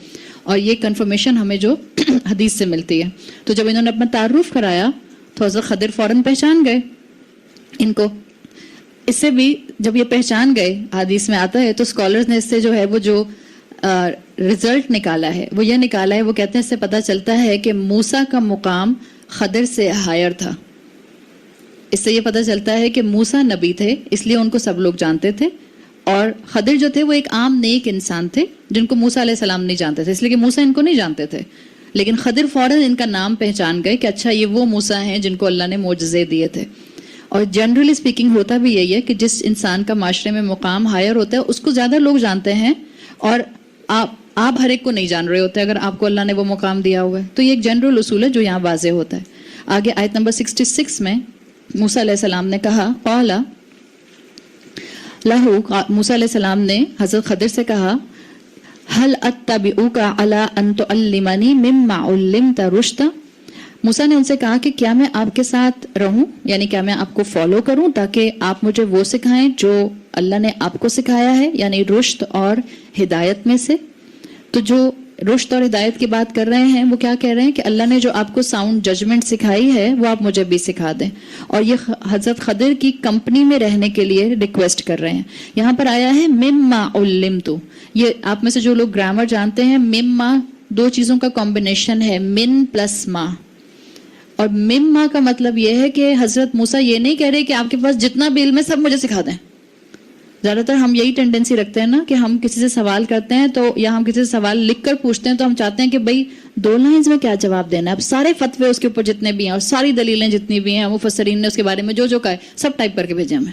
اور یہ کنفرمیشن ہمیں جو حدیث سے ملتی ہے. تو جب انہوں نے اپنا تعارف کرایا تو حضرت خضر فوراً پہچان گئے ان کو. اس سے بھی جب یہ پہچان گئے، حدیث میں آتا ہے، تو اسکالرز نے اس سے جو ہے وہ جو رزلٹ نکالا ہے وہ یہ نکالا ہے، وہ کہتے ہیں اس سے پتہ چلتا ہے کہ موسیٰ کا مقام خضر سے ہائر تھا. اس سے یہ پتہ چلتا ہے کہ موسیٰ نبی تھے، اس لیے ان کو سب لوگ جانتے تھے، اور خضر جو تھے وہ ایک عام نیک انسان تھے جن کو موسیٰ علیہ السلام نہیں جانتے تھے، اس لیے کہ موسیٰ ان کو نہیں جانتے تھے. لیکن خضر فوراً ان کا نام پہچان گئے کہ اچھا یہ وہ موسیٰ ہیں جن کو اللہ نے معجزے دیے تھے. اور جنرلی اسپیکنگ ہوتا بھی یہی ہے کہ جس انسان کا معاشرے میں مقام ہائر ہوتا ہے اس کو زیادہ لوگ جانتے ہیں، اور آپ ہر ایک کو نہیں جان رہے ہوتے اگر آپ کو اللہ نے وہ مقام دیا ہوا ہے. تو یہ ایک جنرل اصول ہے جو یہاں واضح ہوتا ہے. آگے آیت نمبر 66 میں موسیٰ علیہ السلام نے کہا، قال لہو، موسیٰ علیہ السلام نے حضرت خضر سے کہا، هل اتبعوک علی ان تعلمنی مما علمت رشدا. موسیٰ نے ان سے کہا کہ کیا میں آپ کے ساتھ رہوں، یعنی کیا میں آپ کو فالو کروں تاکہ آپ مجھے وہ سکھائیں جو اللہ نے آپ کو سکھایا ہے، یعنی رشد اور ہدایت میں سے. تو جو رشد اور ہدایت کی بات کر رہے ہیں وہ کیا کہہ رہے ہیں کہ اللہ نے جو آپ کو ساؤنڈ ججمنٹ سکھائی ہے وہ آپ مجھے بھی سکھا دیں. اور یہ حضرت خضر کی کمپنی میں رہنے کے لیے ریکویسٹ کر رہے ہیں. یہاں پر آیا ہے مما علمت. یہ آپ میں سے جو لوگ گرامر جانتے ہیں، مما دو چیزوں کا کمبینیشن ہے، من پلس ما. اور مما کا مطلب یہ ہے کہ حضرت موسیٰ یہ نہیں کہہ رہے کہ آپ کے پاس جتنا بھی علم ہے سب مجھے سکھا دیں. زیادہ تر ہم یہی ٹینڈنسی رکھتے ہیں نا کہ ہم کسی سے سوال کرتے ہیں تو یا ہم کسی سے سوال لکھ کر پوچھتے ہیں تو ہم چاہتے ہیں کہ بھئی 2 لائنز میں کیا جواب دینا ہے. اب سارے فتوے اس کے اوپر جتنے بھی ہیں اور ساری دلیلیں جتنی بھی ہیں مفسرین نے اس کے بارے میں جو کہا ہے سب ٹائپ کر کے بھیجے ہمیں.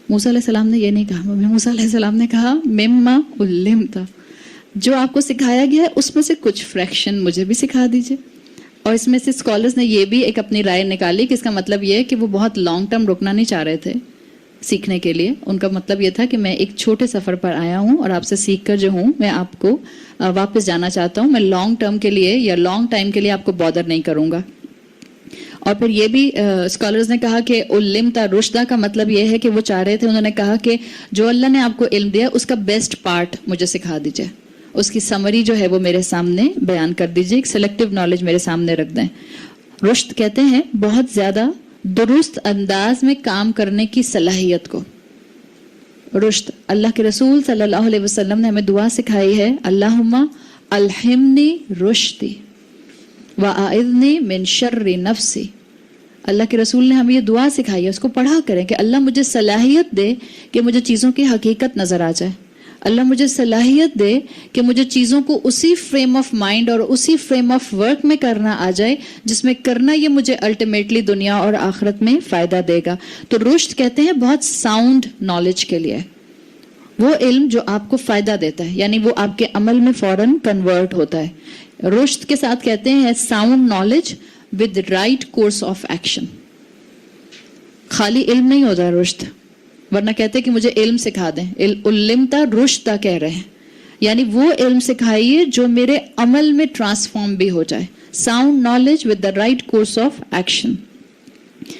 موسیٰ علیہ السلام نے یہ نہیں کہا. موسیٰ علیہ السلام نے کہا مما علمت، جو آپ کو سکھایا گیا ہے اس میں سے کچھ فریکشن مجھے بھی سکھا دیجئے. اور اس میں سے اسکالرز نے یہ بھی ایک اپنی رائے نکالی کہ اس کا مطلب یہ ہے کہ وہ بہت لانگ ٹرم رکنا نہیں چاہ رہے تھے سیکھنے کے لیے. ان کا مطلب یہ تھا کہ میں ایک چھوٹے سفر پر آیا ہوں اور آپ سے سیکھ کر جو ہوں میں آپ کو واپس جانا چاہتا ہوں. میں لانگ ٹرم کے لیے یا لانگ ٹائم کے لیے آپ کو بادر نہیں کروں گا. اور پھر یہ بھی اسکالرز نے کہا کہ علمت رشدا کا مطلب یہ ہے کہ وہ چاہ رہے تھے، انہوں نے کہا کہ جو اللہ نے آپ کو علم دیا اس کا بیسٹ پارٹ مجھے سکھا دیجئے، اس کی سمری جو ہے وہ میرے سامنے بیان کر دیجئے، ایک سلیکٹیو نالج میرے سامنے رکھ دیں. رشد کہتے ہیں بہت زیادہ درست انداز میں کام کرنے کی صلاحیت کو. رشد اللہ کے رسول صلی اللہ علیہ وسلم نے ہمیں دعا سکھائی ہے، اللہم الہمنی رشدی واعذنی من شر نفسی. اللہ کے رسول نے ہمیں یہ دعا سکھائی ہے، اس کو پڑھا کریں کہ اللہ مجھے صلاحیت دے کہ مجھے چیزوں کی حقیقت نظر آ جائے. اللہ مجھے صلاحیت دے کہ مجھے چیزوں کو اسی فریم آف مائنڈ اور اسی فریم آف ورک میں کرنا آ جائے جس میں کرنا یہ مجھے الٹیمیٹلی دنیا اور آخرت میں فائدہ دے گا. تو رشد کہتے ہیں بہت ساؤنڈ نالج کے لیے، وہ علم جو آپ کو فائدہ دیتا ہے، یعنی وہ آپ کے عمل میں فوراً کنورٹ ہوتا ہے. رشد کے ساتھ کہتے ہیں sound knowledge with right course of action. خالی علم نہیں ہوتا رشد، ورنہ کہتے کہ مجھے علم سکھا دیں. علمتا رشدہ کہہ رہے ہیں، یعنی وہ علم سکھائیے جو میرے عمل میں ٹرانسفارم بھی ہو جائے. Sound knowledge with the right course of action.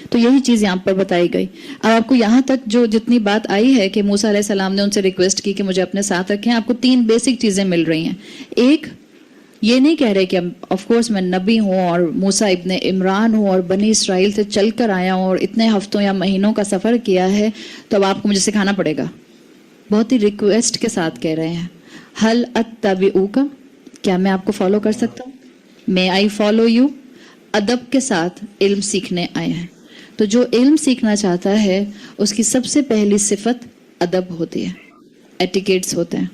تو یہی چیز یہاں پر بتائی گئی. اب آپ کو یہاں تک جو جتنی بات آئی ہے کہ موسیٰ علیہ السلام نے ان سے ریکویسٹ کی کہ مجھے اپنے ساتھ رکھیں، آپ کو 3 بیسک چیزیں مل رہی ہیں. ایک، یہ نہیں کہہ رہے کہ آف کورس میں نبی ہوں اور موسیٰ ابن عمران ہوں اور بنی اسرائیل سے چل کر آیا ہوں اور اتنے ہفتوں یا مہینوں کا سفر کیا ہے تو اب آپ کو مجھے سکھانا پڑے گا. بہت ہی ریکویسٹ کے ساتھ کہہ رہے ہیں، ہل اتبعوک، کیا میں آپ کو فالو کر سکتا ہوں؟ میں آئی فالو یو. ادب کے ساتھ علم سیکھنے آئے ہیں. تو جو علم سیکھنا چاہتا ہے اس کی سب سے پہلی صفت ادب ہوتی ہے، ایٹیکیٹس ہوتے ہیں،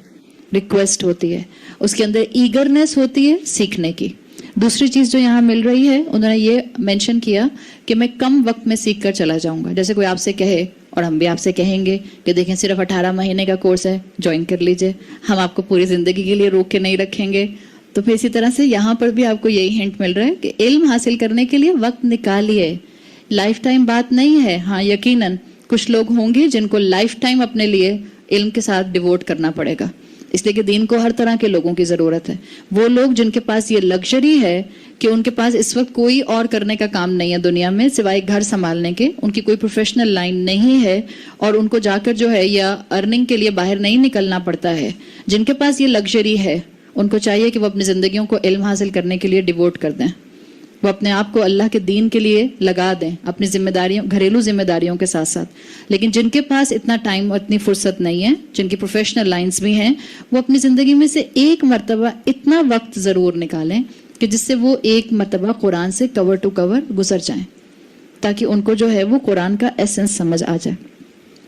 ریکویسٹ ہوتی ہے، اس کے اندر ایگرنیس ہوتی ہے سیکھنے کی. دوسری چیز جو یہاں مل رہی ہے، انہوں نے یہ مینشن کیا کہ میں کم وقت میں سیکھ کر چلا جاؤں گا. جیسے کوئی آپ سے کہے اور ہم بھی آپ سے کہیں گے کہ دیکھیں صرف 18 مہینے کا کورس ہے، جوائن کر لیجئے، ہم آپ کو پوری زندگی کے لیے روک کے نہیں رکھیں گے. تو پھر اسی طرح سے یہاں پر بھی آپ کو یہی ہنٹ مل رہا ہے کہ علم حاصل کرنے کے لیے وقت نکالیے. لائف ٹائم بات نہیں ہے. ہاں یقیناً کچھ لوگ ہوں گے جن کو لائف ٹائم اپنے لیے علم کے ساتھ ڈیووٹ کرنا پڑے گا. اس لیے کہ دین کو ہر طرح کے لوگوں کی ضرورت ہے. وہ لوگ جن کے پاس یہ لگژری ہے کہ ان کے پاس اس وقت کوئی اور کرنے کا کام نہیں ہے دنیا میں سوائے گھر سنبھالنے کے, ان کی کوئی پروفیشنل لائن نہیں ہے اور ان کو جا کر جو ہے یا ارننگ کے لیے باہر نہیں نکلنا پڑتا ہے, جن کے پاس یہ لگژری ہے ان کو چاہیے کہ وہ اپنی زندگیوں کو علم حاصل کرنے کے لیے ڈیووٹ کر دیں, وہ اپنے آپ کو اللہ کے دین کے لیے لگا دیں اپنی ذمہ داریوں, گھریلو ذمہ داریوں کے ساتھ ساتھ. لیکن جن کے پاس اتنا ٹائم اور اتنی فرصت نہیں ہے, جن کی پروفیشنل لائنز بھی ہیں, وہ اپنی زندگی میں سے ایک مرتبہ اتنا وقت ضرور نکالیں کہ جس سے وہ ایک مرتبہ قرآن سے کور ٹو کور گزر جائیں, تاکہ ان کو جو ہے وہ قرآن کا ایسنس سمجھ آ جائے.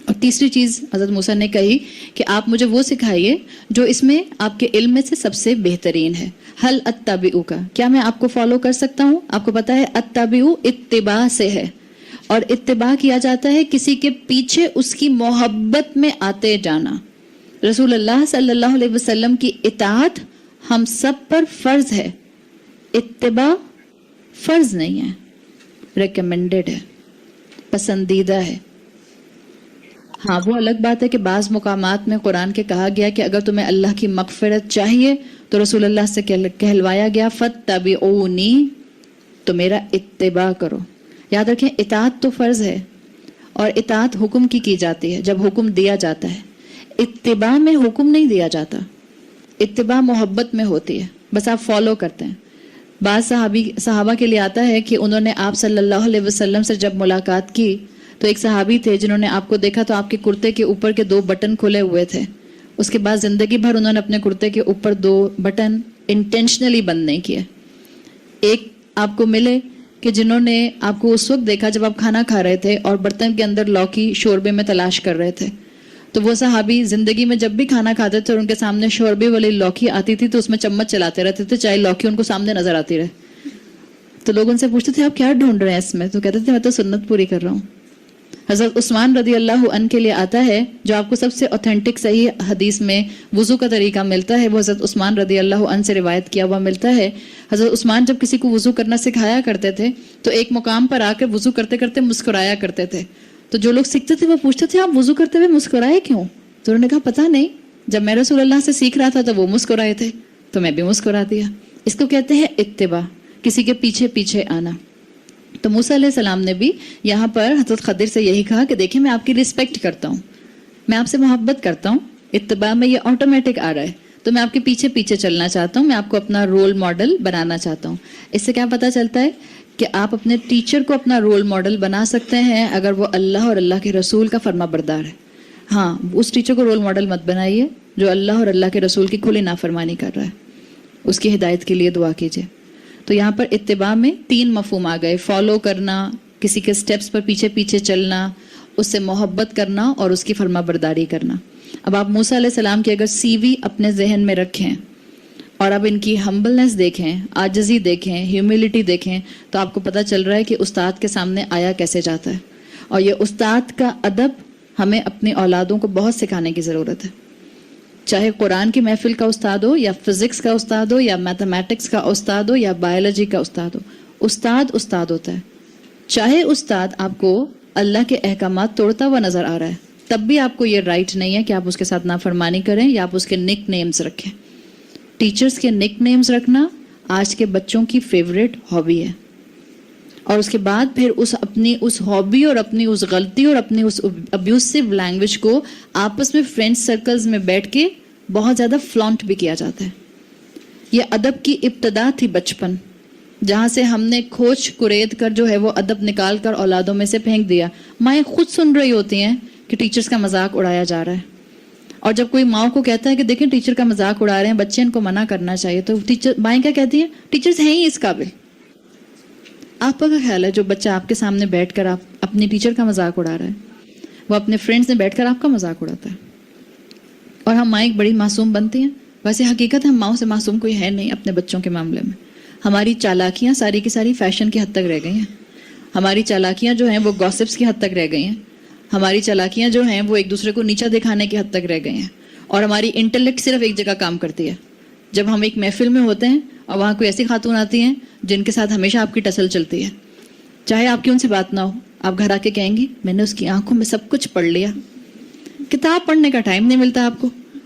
اور تیسری چیز حضرت موسیٰ نے کہی کہ آپ مجھے وہ سکھائیے جو اس میں آپ کے علم میں سے سب سے بہترین ہے. حل اتبعو کا, کیا میں آپ کو فالو کر سکتا ہوں؟ آپ کو پتا ہے اتبعو اتباع سے ہے, اور اتباع کیا جاتا ہے کسی کے پیچھے اس کی محبت میں آتے جانا. رسول اللہ صلی اللہ علیہ وسلم کی اطاعت ہم سب پر فرض ہے, اتباع فرض نہیں ہے, ریکمینڈڈ ہے, پسندیدہ ہے. ہاں وہ الگ بات ہے کہ بعض مقامات میں قرآن کے کہا گیا کہ اگر تمہیں اللہ کی مغفرت چاہیے تو رسول اللہ سے کہلوایا گیا فاتبعونی, تو میرا اتباع کرو. یاد رکھیں اطاعت تو فرض ہے اور اطاعت حکم کی جاتی ہے جب حکم دیا جاتا ہے, اتباع میں حکم نہیں دیا جاتا, اتباع محبت میں ہوتی ہے, بس آپ فالو کرتے ہیں. بعض صحابہ کے لیے آتا ہے کہ انہوں نے آپ صلی اللہ علیہ وسلم سے جب ملاقات کی تو ایک صحابی تھے جنہوں نے آپ کو دیکھا تو آپ کے کرتے کے اوپر کے 2 بٹن کھلے ہوئے تھے. اس کے بعد زندگی بھر انہوں نے اپنے کرتے کے اوپر 2 بٹن انٹینشنلی بند نہیں کیے. ایک آپ کو ملے کہ جنہوں نے آپ کو اس وقت دیکھا جب آپ کھانا کھا رہے تھے اور برتن کے اندر لوکی شوربے میں تلاش کر رہے تھے, تو وہ صحابی زندگی میں جب بھی کھانا کھاتے تھے اور ان کے سامنے شوربے والی لوکی آتی تھی تو اس میں چمچ چلاتے رہتے تھے چاہے لوکی ان کو سامنے نظر آتی رہے. تو لوگ ان سے پوچھتے تھے آپ کیا ڈھونڈ رہے ہیں اس میں؟ تو کہتے تھے میں تو سنت پوری کر رہا ہوں. حضرت عثمان رضی اللہ عنہ کے لیے آتا ہے جو آپ کو سب سے اوتھینٹک صحیح حدیث میں وضو کا طریقہ ملتا ہے, وہ حضرت عثمان رضی اللہ عنہ سے روایت کیا ہوا ملتا ہے. حضرت عثمان جب کسی کو وضو کرنا سکھایا کرتے تھے تو ایک مقام پر آ کر وضو کرتے کرتے مسکرایا کرتے تھے. تو جو لوگ سیکھتے تھے وہ پوچھتے تھے آپ وضو کرتے ہوئے مسکرائے کیوں؟ تو انہوں نے کہا پتہ نہیں, جب میں رسول اللہ سے سیکھ رہا تھا تو وہ مسکرائے تھے تو میں بھی مسکرا دیا. اس کو کہتے ہیں اتباع, کسی کے پیچھے پیچھے آنا. تو موسیٰ علیہ السلام نے بھی یہاں پر حضرت خضر سے یہی کہا کہ دیکھیں میں آپ کی رسپیکٹ کرتا ہوں, میں آپ سے محبت کرتا ہوں, اتباع میں یہ آٹومیٹک آ رہا ہے, تو میں آپ کے پیچھے پیچھے چلنا چاہتا ہوں, میں آپ کو اپنا رول ماڈل بنانا چاہتا ہوں. اس سے کیا پتہ چلتا ہے کہ آپ اپنے ٹیچر کو اپنا رول ماڈل بنا سکتے ہیں اگر وہ اللہ اور اللہ کے رسول کا فرما بردار ہے. ہاں اس ٹیچر کو رول ماڈل مت بنائیے جو اللہ اور اللہ کے رسول کی کھلی نافرمانی کر رہا ہے, اس کی ہدایت کے لیے دعا کیجیے. تو یہاں پر اتباع میں 3 مفہوم آ گئے, فالو کرنا, کسی کے سٹیپس پر پیچھے پیچھے چلنا, اس سے محبت کرنا اور اس کی فرما برداری کرنا. اب آپ موسیٰ علیہ السلام کی اگر سی وی اپنے ذہن میں رکھیں اور اب ان کی ہمبلنس دیکھیں, عاجزی دیکھیں, ہیوملٹی دیکھیں, تو آپ کو پتہ چل رہا ہے کہ استاد کے سامنے آیا کیسے جاتا ہے. اور یہ استاد کا ادب ہمیں اپنی اولادوں کو بہت سکھانے کی ضرورت ہے. چاہے قرآن کی محفل کا استاد ہو یا فزکس کا استاد ہو یا میتھمیٹکس کا استاد ہو یا بایولوجی کا استاد ہو, استاد استاد ہوتا ہے. چاہے استاد آپ کو اللہ کے احکامات توڑتا ہوا نظر آ رہا ہے تب بھی آپ کو یہ رائٹ نہیں ہے کہ آپ اس کے ساتھ نافرمانی کریں یا آپ اس کے نک نیمز رکھیں. ٹیچرز کے نک نیمز رکھنا آج کے بچوں کی فیوریٹ ہابی ہے, اور اس کے بعد پھر اپنی اس ہابی اور اپنی اس غلطی اور اپنی اس ابیوسو لینگویج کو آپس میں فرینڈ سرکلز میں بیٹھ کے بہت زیادہ فلانٹ بھی کیا جاتا ہے. یہ ادب کی ابتدا تھی بچپن, جہاں سے ہم نے کھوج کرید کر جو ہے وہ ادب نکال کر اولادوں میں سے پھینک دیا. مائیں خود سن رہی ہوتی ہیں کہ ٹیچرز کا مذاق اڑایا جا رہا ہے, اور جب کوئی ماں کو کہتا ہے کہ دیکھیں ٹیچر کا مذاق اڑا رہے ہیں, بچے ان کو منع کرنا چاہیے, تو مائیں کیا کہتی ہیں, ٹیچرز ہیں ہی اس قابل. آپ کا کیا خیال ہے جو بچہ آپ کے سامنے بیٹھ کر آپ اپنی ٹیچر کا مذاق اڑا رہا ہے, وہ اپنے فرینڈز میں بیٹھ کر آپ کا مذاق اڑاتا ہے. اور ہم مائیں بڑی معصوم بنتی ہیں. ویسے حقیقت ہم ماؤں سے معصوم کوئی ہے نہیں اپنے بچوں کے معاملے میں. ہماری چالاکیاں ساری کی ساری فیشن کی حد تک رہ گئی ہیں. ہماری چالاکیاں جو ہیں وہ گاسپس کی حد تک رہ گئی ہیں. ہماری چالاکیاں جو ہیں وہ ایک دوسرے کو نیچا دکھانے کی حد تک رہ گئی ہیں. اور ہماری انٹلیکٹ صرف ایک جگہ کام کرتی ہے. جب ہم ایک محفل میں ہوتے ہیں اور وہاں کوئی ایسی خاتون آتی ہیں جن کے ساتھ ہمیشہ آپ کی ٹسل چلتی ہے, چاہے آپ کی ان سے بات نہ ہو, آپ گھر آ کے کہیں گی میں نے اس کی آنکھوں میں سب کچھ پڑھ لیا. کتاب پڑھنے کا ٹائم نہیں ملتا آپ کو,